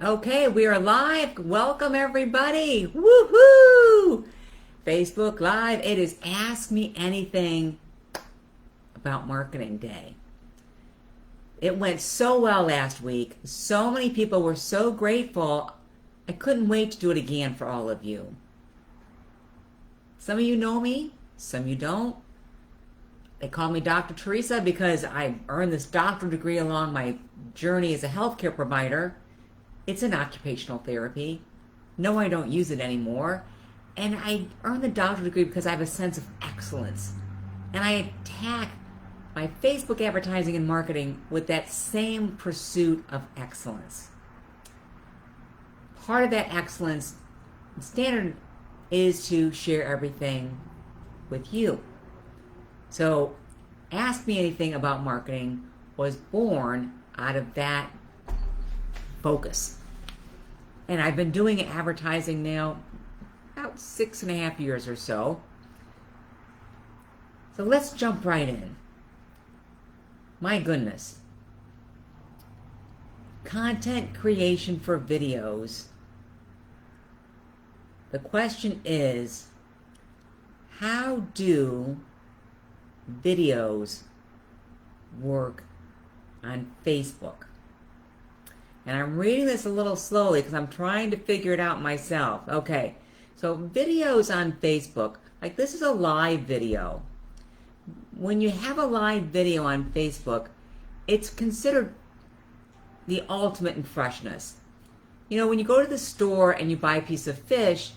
Okay, we are live. Welcome everybody. Woohoo! Facebook Live. It is Ask Me Anything About Marketing Day. It went so well last week. So many people were so grateful. I couldn't wait to do it again for all of you. Some of you know me, some of you don't. They call me Dr. Teresa because I earned this doctorate degree along my journey as a healthcare provider. It's an occupational therapy. No, I don't use it anymore. And I earned the doctorate degree because I have a sense of excellence. And I attack my Facebook advertising and marketing with that same pursuit of excellence. Part of that excellence standard is to share everything with you. So, Ask Me Anything About Marketing was born out of that focus. And I've been doing advertising now about 6.5 years or so. So let's jump right in. My goodness. Content creation for videos. The question is, how do videos work on Facebook? And I'm reading this a little slowly because I'm trying to figure it out myself. Okay, so videos on Facebook, like this is a live video. When you have a live video on Facebook, it's considered the ultimate in freshness. You know, when you go to the store and you buy a piece of fish,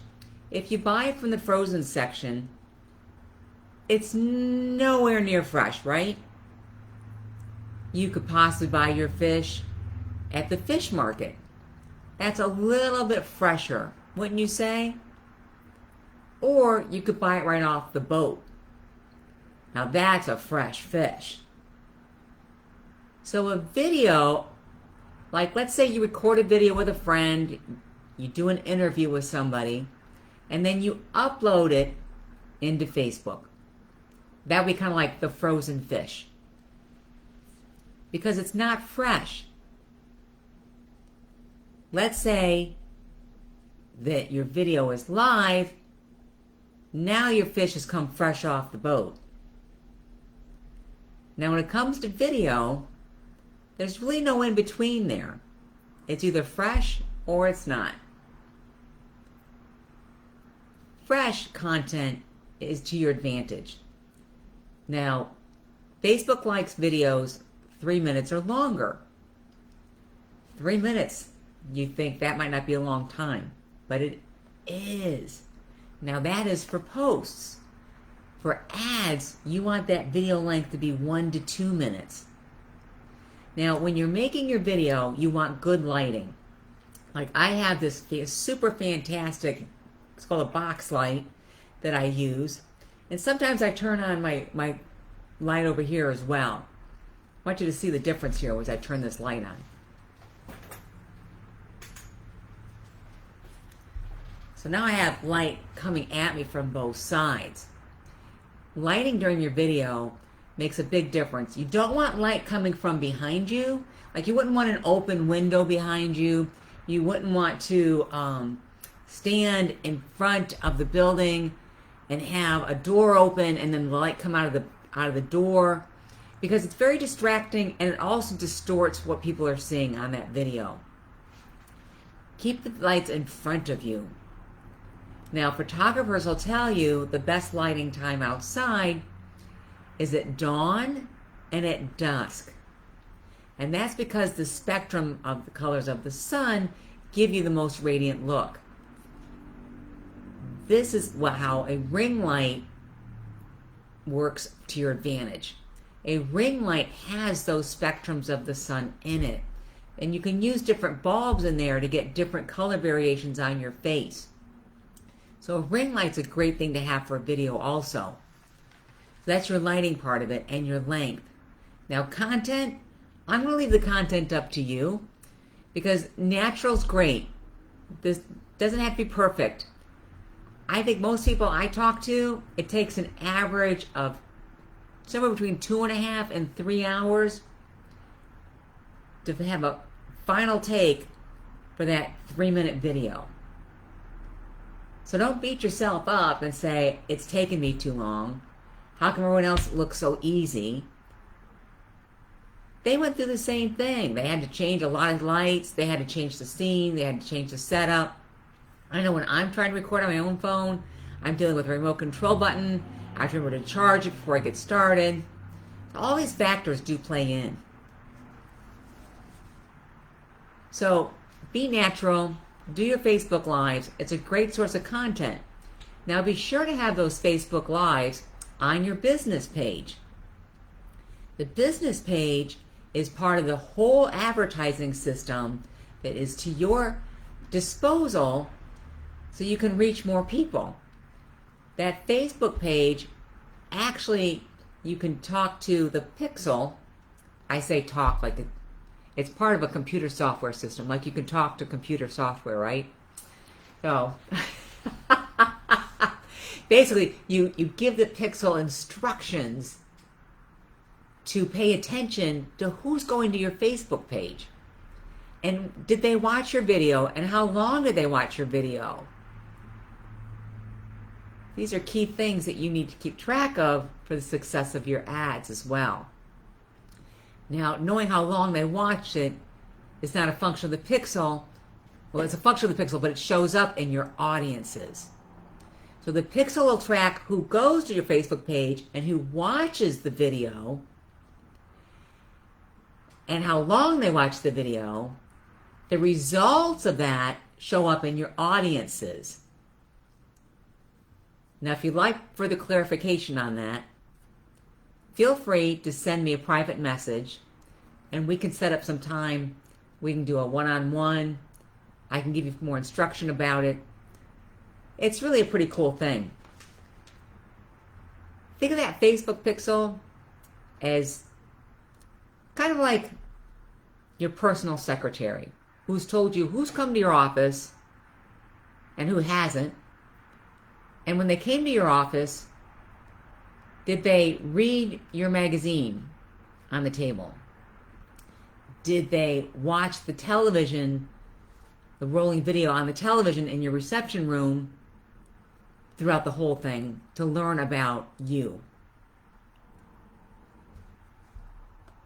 if you buy it from the frozen section, it's nowhere near fresh, right? You could possibly buy your fish at the fish market. That's a little bit fresher, wouldn't you say? Or you could buy it right off the boat. Now that's a fresh fish. So a video, like let's say you record a video with a friend, you do an interview with somebody, and then you upload it into Facebook. That would be kind of like the frozen fish. Because it's not fresh. Let's say that your video is live. Now your fish has come fresh off the boat. Now when it comes to video, there's really no in between there. It's either fresh or it's not. Fresh content is to your advantage. Now, Facebook likes videos 3 minutes or longer. 3 minutes. You think that might not be a long time, but it is. Now that is for posts. For ads, you want that video length to be 1 to 2 minutes. Now, when you're making your video, you want good lighting. Like I have this super fantastic, it's called a box light that I use. And sometimes I turn on my light over here as well. I want you to see the difference here as I turn this light on. So now I have light coming at me from both sides. Lighting during your video makes a big difference. You don't want light coming from behind you. Like you wouldn't want an open window behind you. You wouldn't want to stand in front of the building and have a door open and then the light come out of the door, because it's very distracting and it also distorts what people are seeing on that video. Keep the lights in front of you. Now, photographers will tell you the best lighting time outside is at dawn and at dusk. And that's because the spectrum of the colors of the sun give you the most radiant look. This is how a ring light works to your advantage. A ring light has those spectrums of the sun in it. And you can use different bulbs in there to get different color variations on your face. So a ring light's a great thing to have for a video also. So that's your lighting part of it and your length. Now content, I'm going to leave the content up to you because natural's great. This doesn't have to be perfect. I think most people I talk to, it takes an average of somewhere between 2.5 and 3 hours to have a final take for that 3-minute video. So don't beat yourself up and say, it's taken me too long. How come everyone else looks so easy? They went through the same thing. They had to change a lot of lights. They had to change the scene. They had to change the setup. I know when I'm trying to record on my own phone, I'm dealing with a remote control button. I have to remember to charge it before I get started. All these factors do play in. So be natural. Do your Facebook Lives. It's a great source of content. Now be sure to have those Facebook Lives on your business page. The business page is part of the whole advertising system that is to your disposal so you can reach more people. That Facebook page, actually, you can talk to the pixel. I say talk like it's part of a computer software system, like you can talk to computer software, right? So basically, you give the pixel instructions to pay attention to who's going to your Facebook page. And did they watch your video? And how long did they watch your video? These are key things that you need to keep track of for the success of your ads as well. Now, knowing how long they watched it is not a function of the pixel. Well, it's a function of the pixel, but it shows up in your audiences. So the pixel will track who goes to your Facebook page and who watches the video and how long they watch the video. The results of that show up in your audiences. Now, if you'd like further clarification on that, feel free to send me a private message and we can set up some time. We can do a one-on-one. I can give you more instruction about it. It's really a pretty cool thing. Think of that Facebook pixel as kind of like your personal secretary who's told you who's come to your office and who hasn't. And when they came to your office, did they read your magazine on the table? Did they watch the television, the rolling video on the television in your reception room throughout the whole thing to learn about you?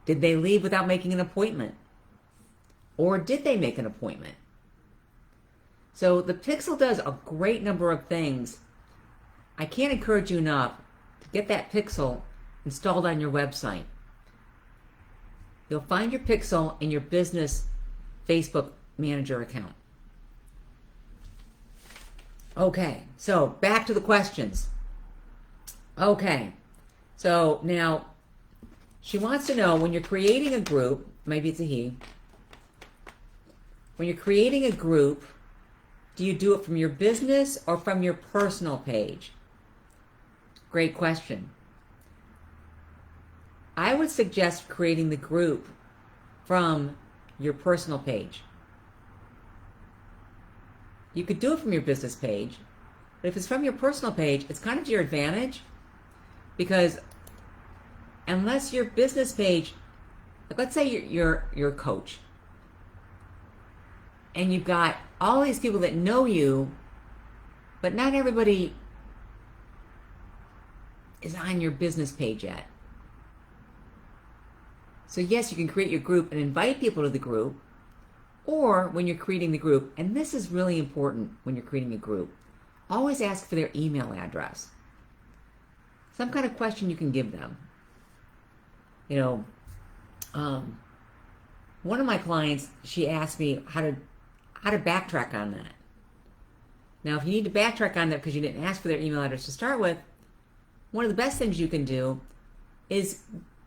Did they leave without making an appointment? Or did they make an appointment? So the pixel does a great number of things. I can't encourage you enough to get that pixel installed on your website. You'll find your pixel in your business Facebook manager account. Okay, so back to the questions. Okay, so now she wants to know, when you're creating a group, maybe it's a he, when you're creating a group, do you do it from your business or from your personal page? Great question. I would suggest creating the group from your personal page. You could do it from your business page, but if it's from your personal page, it's kind of to your advantage, because unless your business page, like let's say you're a coach, and you've got all these people that know you, but not everybody is on your business page yet. So yes, you can create your group and invite people to the group, or when you're creating the group, and this is really important when you're creating a group, always ask for their email address. Some kind of question you can give them. You know, one of my clients, she asked me how to backtrack on that. Now, if you need to backtrack on that because you didn't ask for their email address to start with, one of the best things you can do is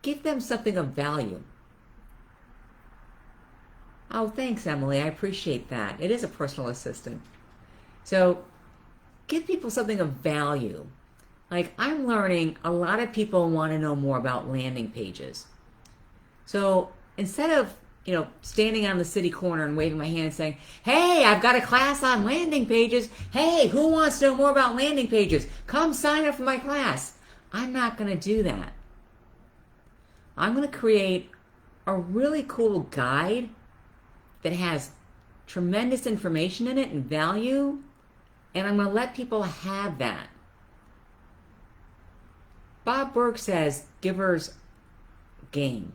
give them something of value. Oh, thanks, Emily. I appreciate that. It is a personal assistant. So give people something of value. Like, I'm learning a lot of people want to know more about landing pages. So instead of, standing on the city corner and waving my hand saying, hey, I've got a class on landing pages. Hey, who wants to know more about landing pages? Come sign up for my class. I'm not going to do that. I'm going to create a really cool guide that has tremendous information in it and value, and I'm going to let people have that. Bob Burg says, givers gain.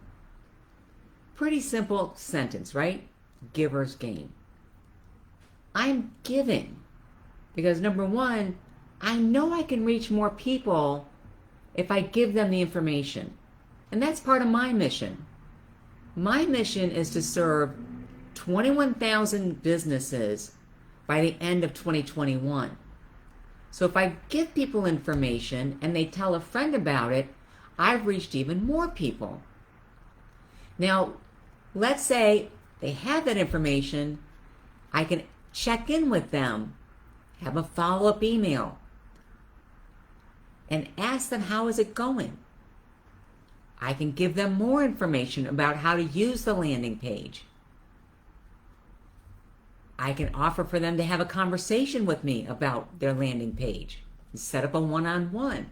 Pretty simple sentence, right? Givers gain. I'm giving because, number one, I know I can reach more people if I give them the information. And that's part of my mission. My mission is to serve 21,000 businesses by the end of 2021. So if I give people information and they tell a friend about it, I've reached even more people. Now, let's say they have that information. I can check in with them, have a follow-up email, and ask them, how is it going? I can give them more information about how to use the landing page. I can offer for them to have a conversation with me about their landing page and set up a one-on-one.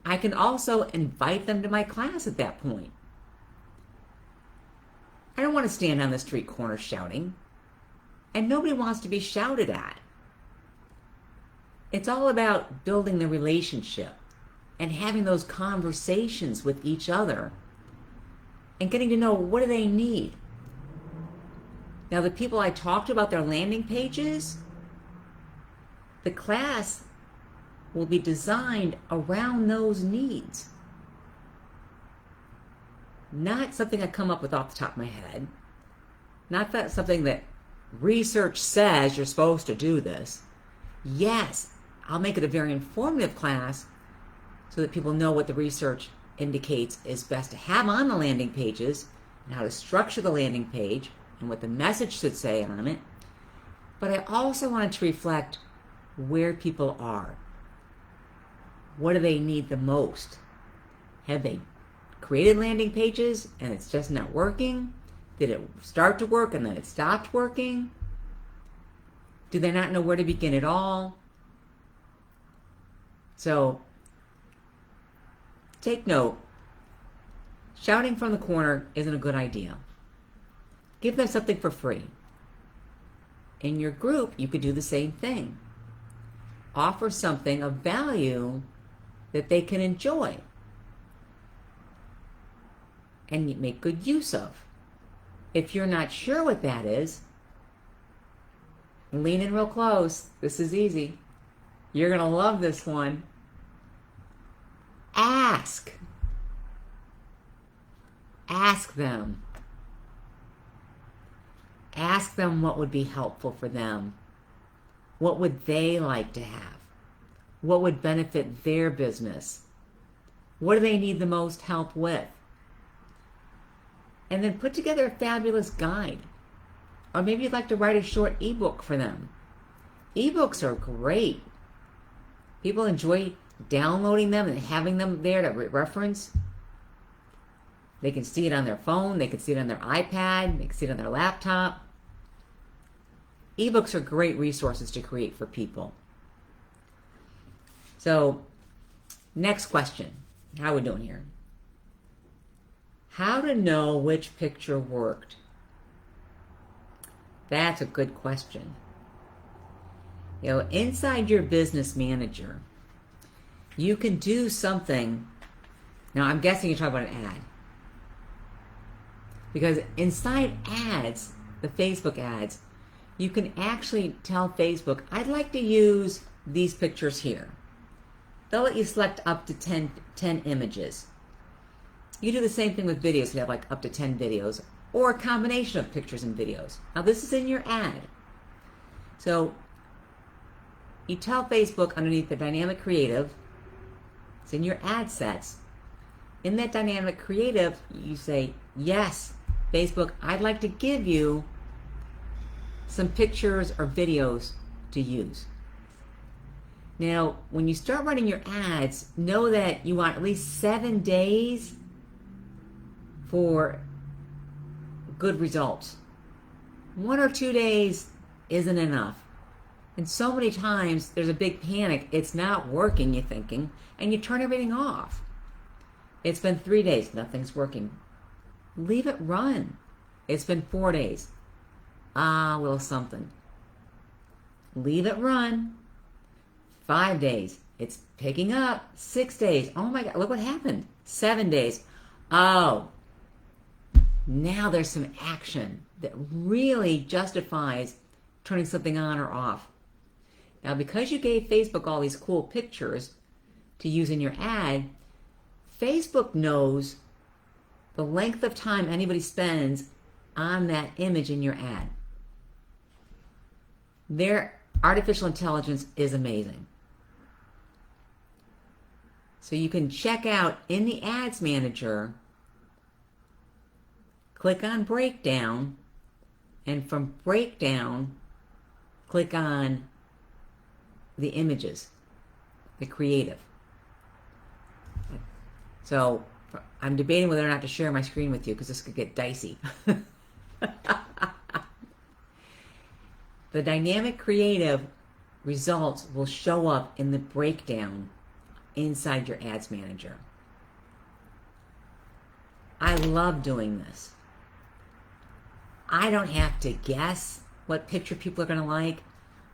I can also invite them to my class at that point. I don't want to stand on the street corner shouting, and nobody wants to be shouted at. It's all about building the relationship and having those conversations with each other and getting to know, what do they need? Now, the people I talked about their landing pages, the class will be designed around those needs. Not something I come up with off the top of my head. Not that something that research says you're supposed to do this. Yes, I'll make it a very informative class so that people know what the research indicates is best to have on the landing pages and how to structure the landing page and what the message should say on it. But I also wanted to reflect where people are. What do they need the most? Have they created landing pages and it's just not working? Did it start to work and then it stopped working? Do they not know where to begin at all? So, take note. Shouting from the corner isn't a good idea. Give them something for free. In your group, you could do the same thing. Offer something of value that they can enjoy and make good use of. If you're not sure what that is, lean in real close. This is easy. You're going to love this one. Ask. Ask them. Ask them what would be helpful for them. What would they like to have? What would benefit their business? What do they need the most help with? And then put together a fabulous guide. Or maybe you'd like to write a short ebook for them. Ebooks are great. People enjoy downloading them and having them there to reference. They can see it on their phone. They can see it on their iPad. They can see it on their laptop. Ebooks are great resources to create for people. So, next question. How are we doing here? How to know which picture worked? That's a good question. You know, inside your business manager, you can do something. Now, I'm guessing you're talking about an ad. Because inside ads, the Facebook ads, you can actually tell Facebook, I'd like to use these pictures here. They'll let you select up to 10 images. You do the same thing with videos. You have like up to 10 videos or a combination of pictures and videos. Now this is in your ad. So you tell Facebook underneath the dynamic creative, it's in your ad sets. In that dynamic creative, you say, yes, Facebook, I'd like to give you some pictures or videos to use. Now, when you start running your ads, know that you want at least 7 days for good results. 1 or 2 days isn't enough. And so many times there's a big panic. It's not working, you're thinking, and you turn everything off. It's been 3 days, nothing's working. Leave it run. It's been 4 days. A little something. Leave it run. 5 days. It's picking up. 6 days. Oh my God, look what happened. 7 days. Oh, now there's some action that really justifies turning something on or off. Now, because you gave Facebook all these cool pictures to use in your ad, Facebook knows the length of time anybody spends on that image in your ad. Their artificial intelligence is amazing. So you can check out in the Ads Manager, click on Breakdown, and from Breakdown, click on the images, the creative. So I'm debating whether or not to share my screen with you because this could get dicey. The dynamic creative results will show up in the breakdown inside your Ads Manager. I love doing this. I don't have to guess what picture people are going to like.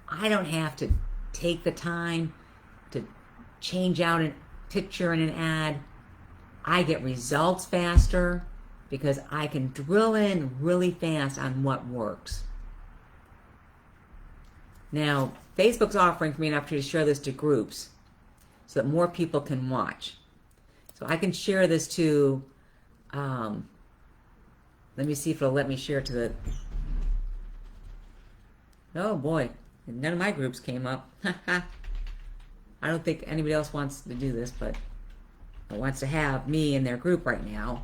I don't have to take the time to change out a picture in an ad. I get results faster because I can drill in really fast on what works. Now, Facebook's offering for me an opportunity to share this to groups so that more people can watch. So I can share this to, let me see if it'll let me share it to the, oh boy, none of my groups came up. I don't think anybody else wants to do this, but wants to have me in their group right now.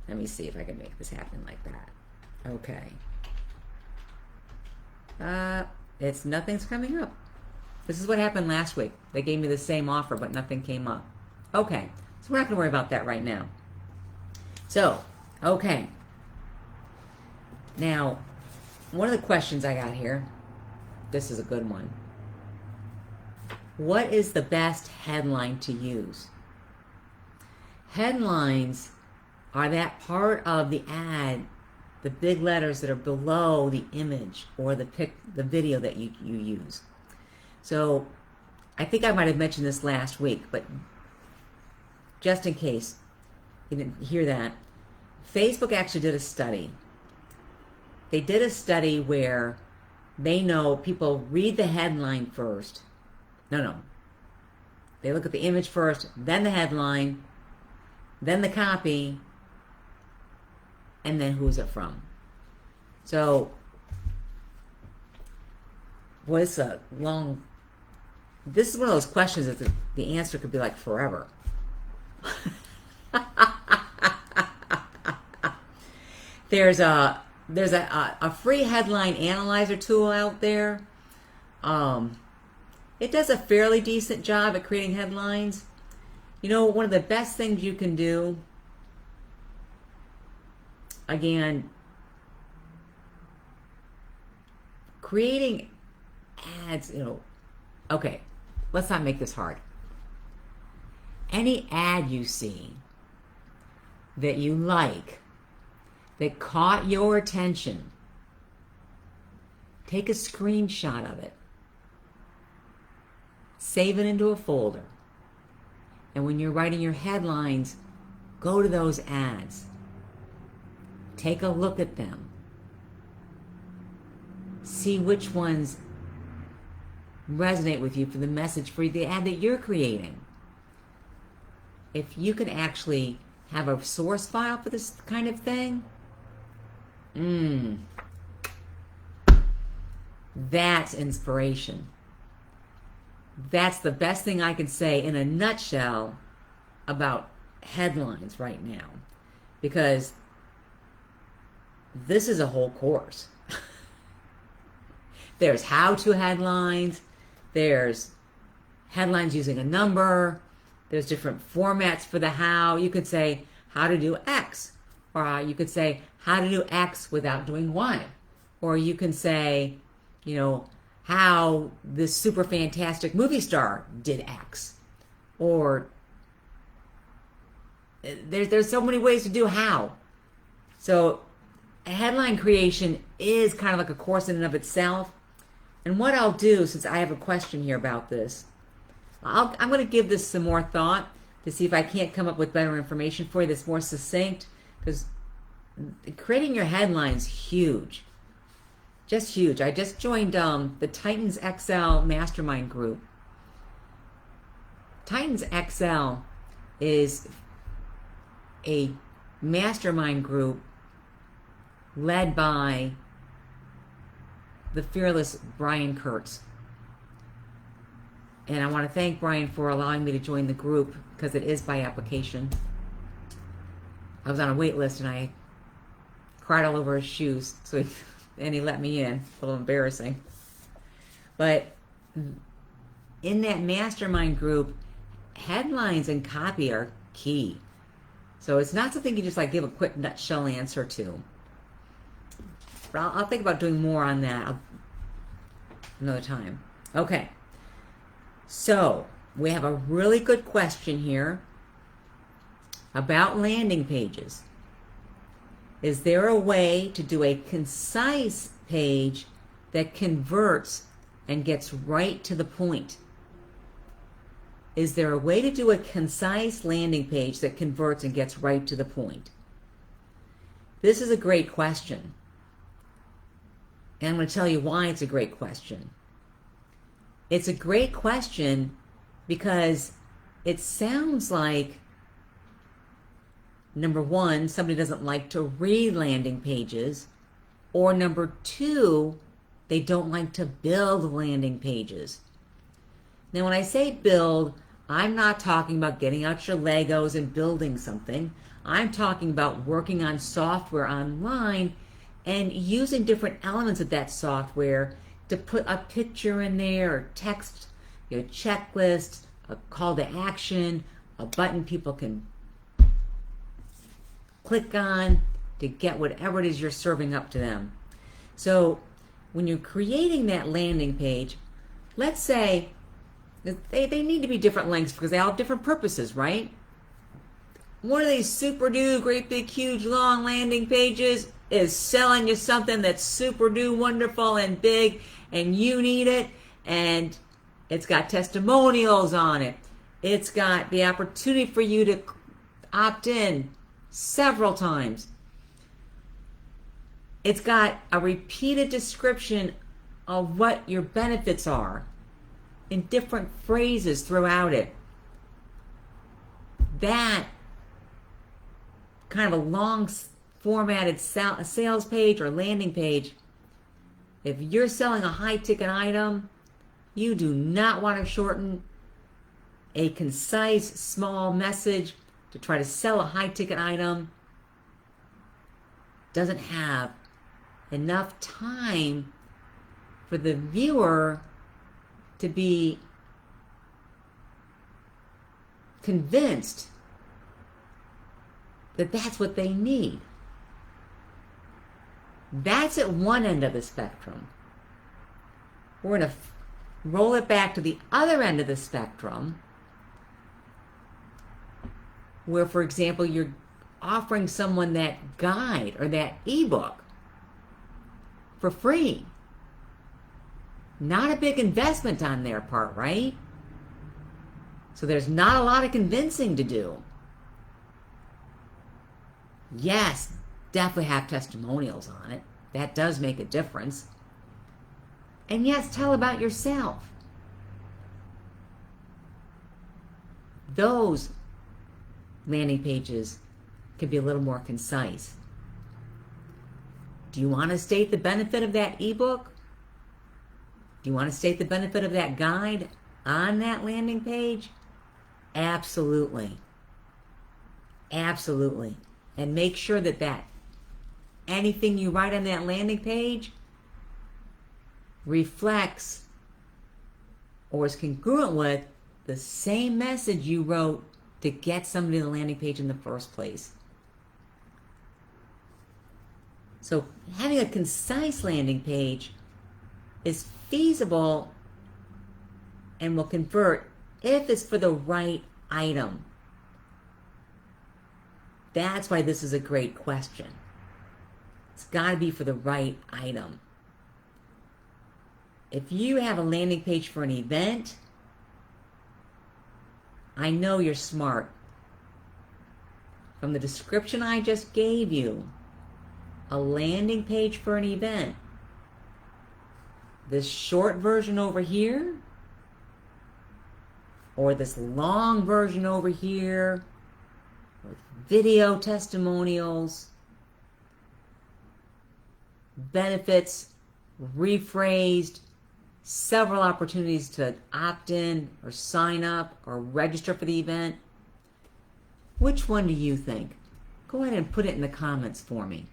Let me see if I can make this happen like that. Okay. Nothing's coming up. This is what happened last week. They gave me the same offer, but nothing came up. Okay, so we're not going to worry about that right now. So, okay. Now, one of the questions I got here, this is a good one. What is the best headline to use? Headlines are that part of the ad, the big letters that are below the image or the video that you use. So I think I might have mentioned this last week, but just in case you didn't hear that, Facebook actually did a study. They did a study where they know people read the headline first. No. They look at the image first, then the headline, then the copy, and then who's it from. So, this is one of those questions that the answer could be like forever. There's a free headline analyzer tool out there. It does a fairly decent job at creating headlines. You know, one of the best things you can do, again, creating ads, okay, let's not make this hard. Any ad you see that you like, that caught your attention, take a screenshot of it. Save it into a folder. And when you're writing your headlines, go to those ads. Take a look at them. See which ones resonate with you for the message, for the ad that you're creating. If you can actually have a source file for this kind of thing, that's inspiration. That's the best thing I can say in a nutshell about headlines right now, because this is a whole course. There's how-to headlines, there's headlines using a number, there's different formats for the how. You could say how to do X, or you could say how to do X without doing Y, or you can say, how this super fantastic movie star did X. Or there's so many ways to do how. So a headline creation is kind of like a course in and of itself. And what I'll do, since I have a question here about this, I'm going to give this some more thought to see if I can't come up with better information for you that's more succinct, because creating your headline's huge. Just huge. I just joined the Titans XL Mastermind group. Titans XL is a mastermind group led by the fearless Brian Kurtz. And I want to thank Brian for allowing me to join the group, because it is by application. I was on a wait list and I cried all over his shoes, and he let me in. A little embarrassing. But in that mastermind group, headlines and copy are key. So it's not something you just like give a quick nutshell answer to. But I'll think about doing more on that another time. Okay. So we have a really good question here about landing pages. Is there a way to do a concise page that converts and gets right to the point? Is there a way to do a concise landing page that converts and gets right to the point? This is a great question. And I'm going to tell you why it's a great question. It's a great question because it sounds like, number one, somebody doesn't like to read landing pages, or number two, they don't like to build landing pages. Now, when I say build, I'm not talking about getting out your Legos and building something. I'm talking about working on software online and using different elements of that software to put a picture in there, or text, your checklist, a call to action, a button people can click on to get whatever it is you're serving up to them. So when you're creating that landing page, let's say they need to be different lengths because they all have different purposes, right? One of these super do great big huge long landing pages is selling you something that's super do wonderful and big and you need it, and it's got testimonials on it. It's got the opportunity for you to opt in several times. It's got a repeated description of what your benefits are in different phrases throughout it. That kind of a long formatted sales page or landing page, if you're selling a high ticket item, you do not want to shorten a concise small message to try to sell a high ticket item. Doesn't have enough time for the viewer to be convinced that that's what they need. That's at one end of the spectrum. We're going to roll it back to the other end of the spectrum, where, for example, you're offering someone that guide or that ebook for free. Not a big investment on their part, right? So there's not a lot of convincing to do. Yes, definitely have testimonials on it. That does make a difference. And yes, tell about yourself. Those landing pages can be a little more concise. Do you want to state the benefit of that ebook? Do you want to state the benefit of that guide on that landing page? Absolutely. Absolutely. And make sure that anything you write on that landing page reflects or is congruent with the same message you wrote to get somebody to the landing page in the first place. So having a concise landing page is feasible and will convert if it's for the right item. That's why this is a great question. It's got to be for the right item. If you have a landing page for an event, I know you're smart. From the description I just gave you, a landing page for an event, this short version over here, or this long version over here, with video testimonials, benefits, rephrased, several opportunities to opt in or sign up or register for the event. Which one do you think? Go ahead and put it in the comments for me.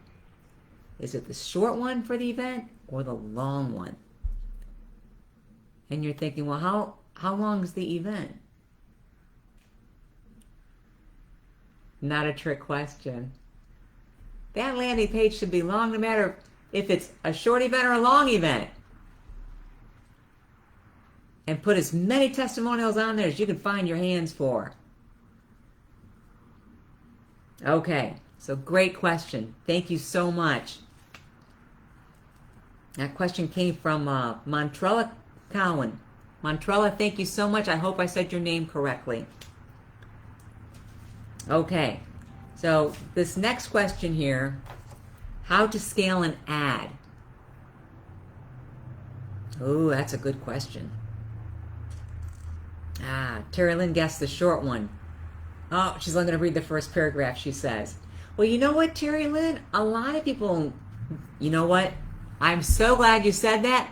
Is it the short one for the event or the long one? And you're thinking, well, how long is the event? Not a trick question. That landing page should be long no matter if it's a short event or a long event. And put as many testimonials on there as you can find your hands for. Okay, so great question. Thank you so much. That question came from Montrella Cowan. Montrella, thank you so much. I hope I said your name correctly. Okay, so this next question here, how to scale an ad. Oh, that's a good question. Terry Lynn guessed the short one. Oh, she's only going to read the first paragraph, she says. Well, you know what, Terry Lynn? A lot of people, you know what? I'm so glad you said that.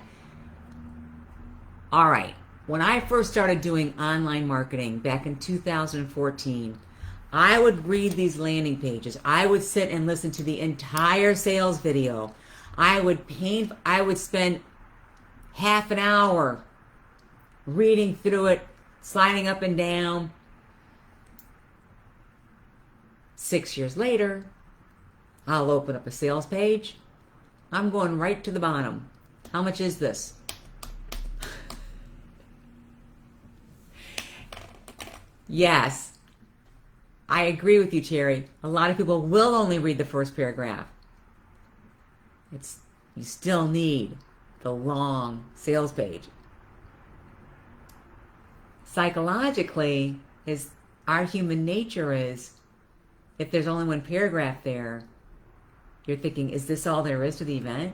All right. When I first started doing online marketing back in 2014, I would read these landing pages. I would sit and listen to the entire sales video. I would spend half an hour reading through it, sliding up and down. 6 years later, I'll open up a sales page. I'm going right to the bottom. How much is this? Yes, I agree with you, Terry. A lot of people will only read the first paragraph. You still need the long sales page. Psychologically, our human nature is, if there's only one paragraph there, you're thinking, is this all there is to the event?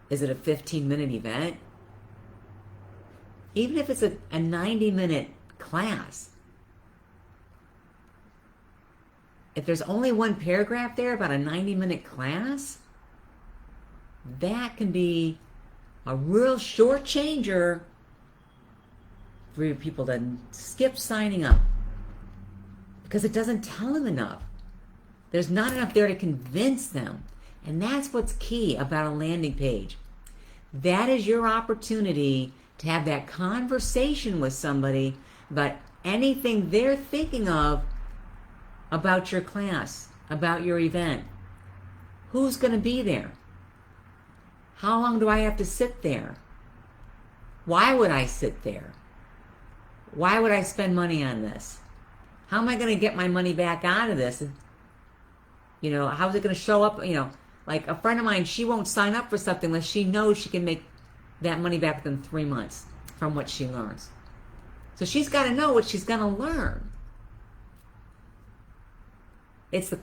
Is it a 15-minute event? Even if it's a 90-minute class, if there's only one paragraph there about a 90-minute class, that can be a real short changer for people to skip signing up because it doesn't tell them enough. There's not enough there to convince them. And that's what's key about a landing page. That is your opportunity to have that conversation with somebody about anything they're thinking of about your class, about your event. Who's going to be there? How long do I have to sit there? Why would I sit there? Why would I spend money on this? How am I going to get my money back out of this? How's it going to show up? Like a friend of mine, she won't sign up for something unless she knows she can make that money back within 3 months from what she learns. So she's got to know what she's going to learn. It's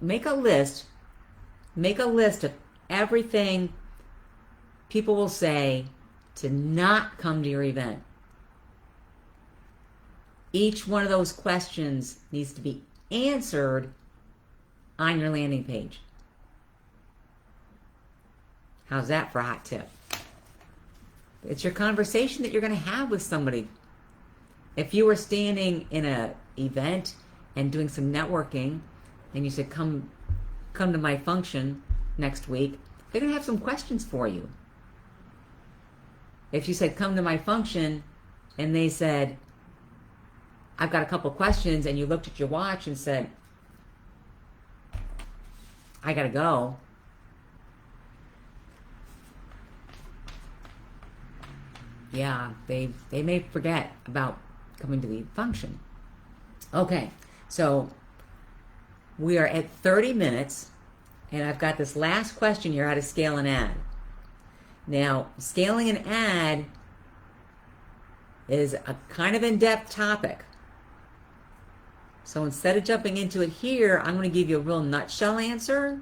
make a list of everything people will say to not come to your event. Each one of those questions needs to be answered on your landing page. How's that for a hot tip? It's your conversation that you're going to have with somebody. If you were standing in an event and doing some networking and you said, come to my function next week, they're going to have some questions for you. If you said, come to my function, and they said, I've got a couple questions, and you looked at your watch and said, I got to go. Yeah, they may forget about coming to the function. Okay, so We are at 30 minutes, and I've got this last question here, how to scale an ad. Now, scaling an ad is a kind of in-depth topic. So instead of jumping into it here, I'm going to give you a real nutshell answer.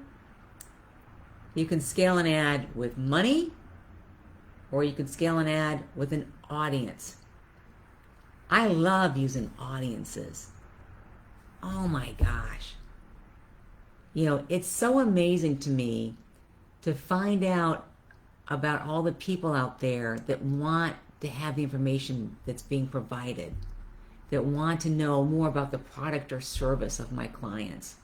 You can scale an ad with money, or you can scale an ad with an audience. I love using audiences. Oh my gosh. You know, it's so amazing to me to find out about all the people out there that want to have the information that's being provided, that want to know more about the product or service of my clients.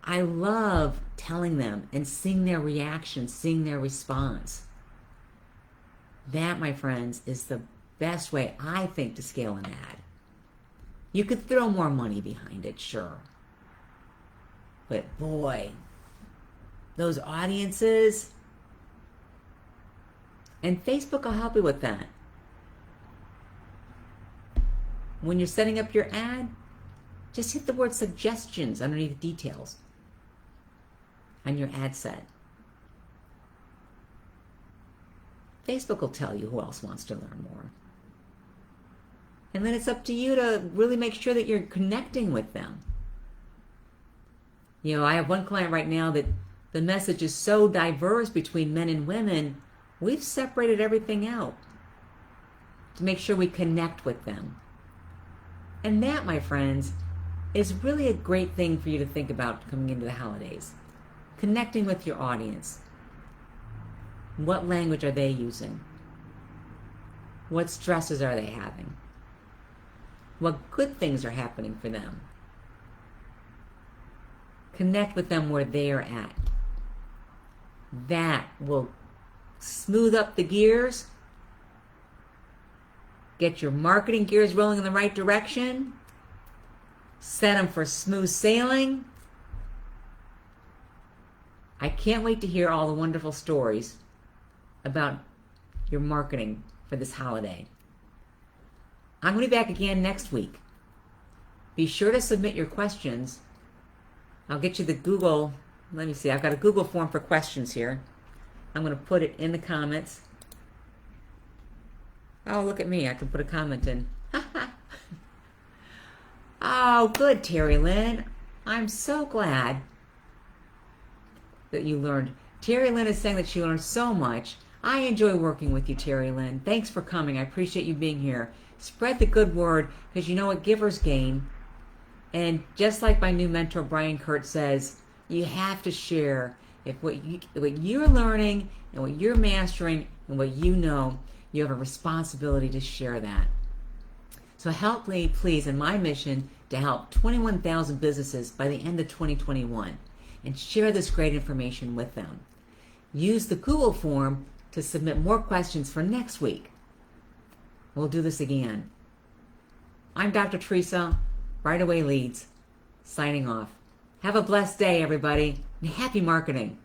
I love telling them and seeing their reaction, seeing their response. That, my friends, is the best way, I think, to scale an ad. You could throw more money behind it, sure. But boy, those audiences, and Facebook will help you with that. When you're setting up your ad, just hit the word suggestions underneath the details on your ad set. Facebook will tell you who else wants to learn more. And then it's up to you to really make sure that you're connecting with them. You know, I have one client right now that the message is so diverse between men and women, we've separated everything out to make sure we connect with them. And that, my friends, is really a great thing for you to think about coming into the holidays. Connecting with your audience. What language are they using? What stresses are they having? What good things are happening for them? Connect with them where they are at. That will smooth up the gears, get your marketing gears rolling in the right direction, set them for smooth sailing. I can't wait to hear all the wonderful stories about your marketing for this holiday. I'm going to be back again next week. Be sure to submit your questions. I'll get you the Google, let me see, I've got a Google form for questions here. I'm going to put it in the comments. Oh, look at me, I can put a comment in. Oh, good, Terry Lynn. I'm so glad that you learned. Terry Lynn is saying that she learned so much. I enjoy working with you, Terry Lynn. Thanks for coming. I appreciate you being here. Spread the good word, because you know what? Givers gain. And just like my new mentor, Brian Kurt, says, you have to share. If what you're learning and what you're mastering and what you know, you have a responsibility to share that. So help me, please, in my mission to help 21,000 businesses by the end of 2021 and share this great information with them. Use the Google form to submit more questions for next week. We'll do this again. I'm Dr. Teresa, Right Away Leads, signing off. Have a blessed day, everybody, and happy marketing.